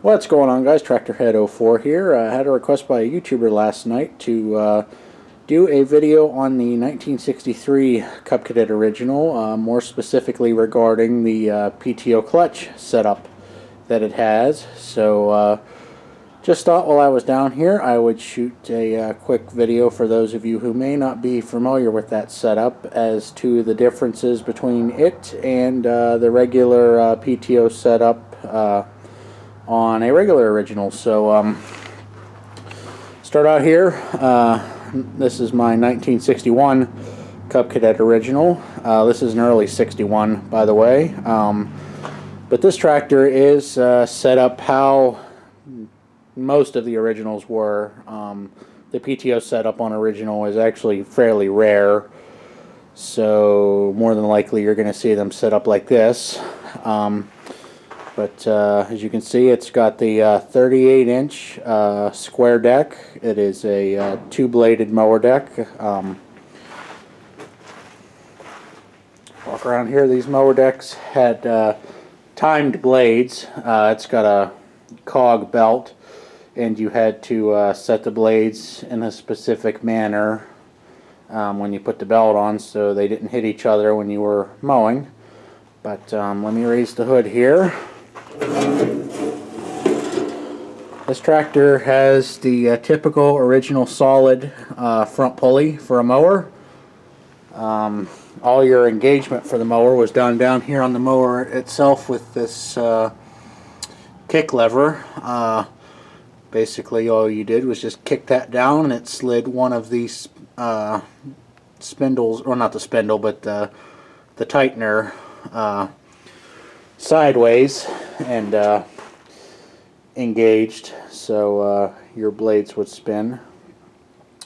What's going on, guys? Tractorhead04 here. I had a request by a YouTuber last night to do a video on the 1963 Cub Cadet original, more specifically regarding the PTO clutch setup that it has. So just thought while I was down here I would shoot a quick video for those of you who may not be familiar with that setup as to the differences between it and the regular PTO setup on a regular original. So start out here. This is my 1961 Cub Cadet original. This is an early 61, by the way, but this tractor is set up how most of the originals were. The PTO setup on original is actually fairly rare, so more than likely you're going to see them set up like this. But as you can see, it's got the 38-inch square deck. It is a two-bladed mower deck. Walk around here. These mower decks had timed blades. It's got a cog belt, and you had to set the blades in a specific manner when you put the belt on, so they didn't hit each other when you were mowing. But let me raise the hood here. This tractor has the typical original solid front pulley for a mower. All your engagement for the mower was done down here on the mower itself with this kick lever. Basically all you did was just kick that down and it slid one of these spindles, or not the spindle, but the tightener sideways and engaged, so your blades would spin.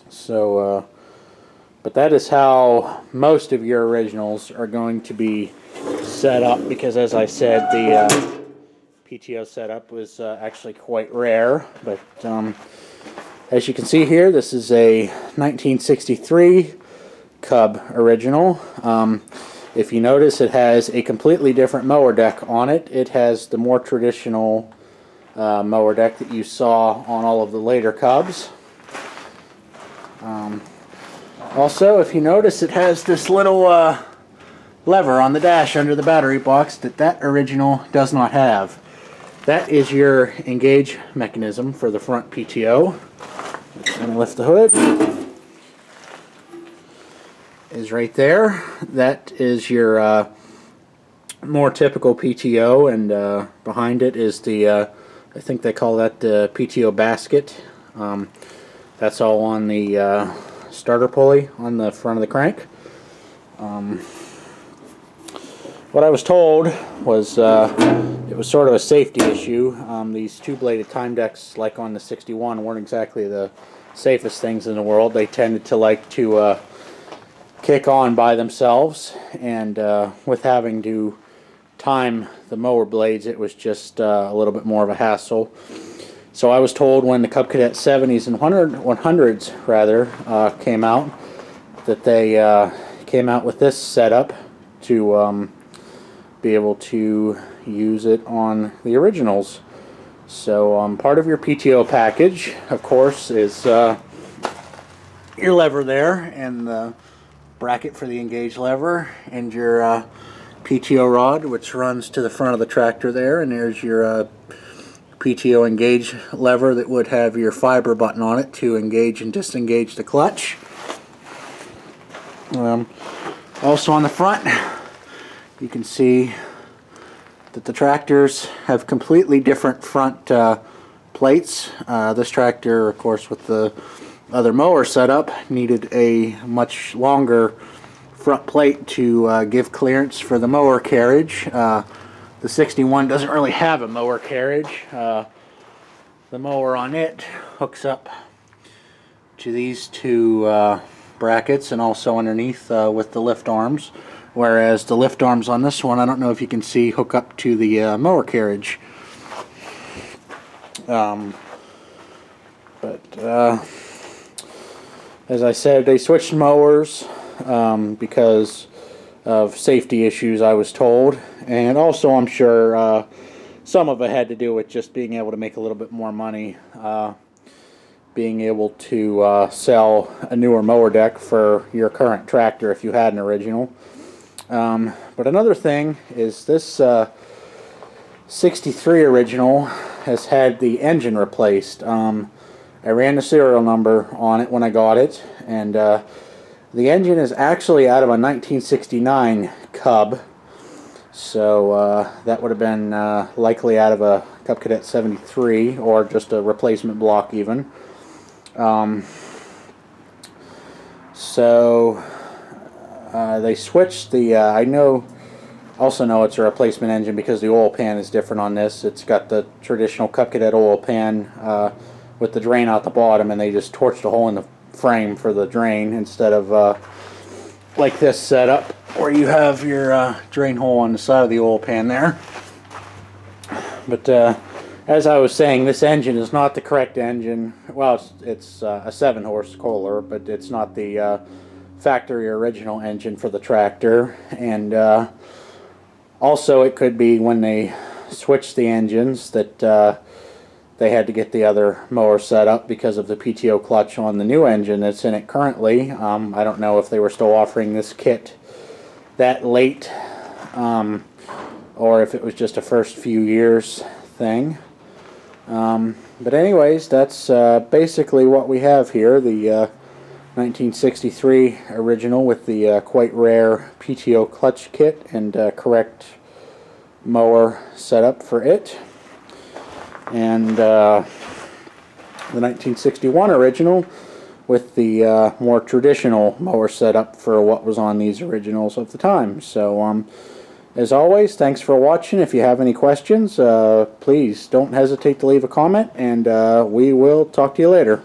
So but that is how most of your originals are going to be set up, because as I said, the PTO setup was actually quite rare. But as you can see here, this is a 1963 Cub original. If you notice, it has a completely different mower deck on it. It has the more traditional mower deck that you saw on all of the later Cubs. Also, if you notice, it has this little lever on the dash under the battery box that original does not have. That is your engage mechanism for the front PTO. Let me lift the hood. Is right there. That is your more typical PTO, and behind it is the I think they call that the PTO basket. That's all on the starter pulley on the front of the crank. What I was told was it was sort of a safety issue. These two-bladed time decks, like on the 61, weren't exactly the safest things in the world. They tended to like to kick on by themselves, and with having to time the mower blades, it was just a little bit more of a hassle. So I was told when the Cub Cadet 70s and 100s rather came out, that they came out with this setup to be able to use it on the originals. So part of your PTO package, of course, is your lever there, and the bracket for the engage lever, and your PTO rod, which runs to the front of the tractor there, and there's your PTO engage lever that would have your fiber button on it to engage and disengage the clutch. Also on the front, you can see that the tractors have completely different front plates. This tractor, of course, with the other mower setup, needed a much longer front plate to give clearance for the mower carriage. The 61 doesn't really have a mower carriage. The mower on it hooks up to these two brackets, and also underneath with the lift arms, whereas the lift arms on this one, I don't know if you can see, hook up to the mower carriage. As I said, they switched mowers because of safety issues, I was told, and also I'm sure some of it had to do with just being able to make a little bit more money, being able to sell a newer mower deck for your current tractor if you had an original. But another thing is this 63 original has had the engine replaced. I ran the serial number on it when I got it, and the engine is actually out of a 1969 Cub, so that would have been likely out of a Cub Cadet 73, or just a replacement block even. They switched the, I also know it's a replacement engine because the oil pan is different on this. It's got the traditional Cub Cadet oil pan with the drain out the bottom, and they just torched a hole in the frame for the drain instead of like this setup where you have your drain hole on the side of the oil pan there. But as I was saying, this engine is not the correct engine. Well, it's a 7-horse Kohler, but it's not the factory original engine for the tractor. And also it could be when they switched the engines that they had to get the other mower set up because of the PTO clutch on the new engine that's in it currently. I don't know if they were still offering this kit that late, or if it was just a first few years thing. But anyways, that's basically what we have here. The 1963 original with the quite rare PTO clutch kit and correct mower setup for it. And the 1961 original with the more traditional mower setup for what was on these originals of the time. So as always, thanks for watching. If you have any questions, please don't hesitate to leave a comment, and we will talk to you later.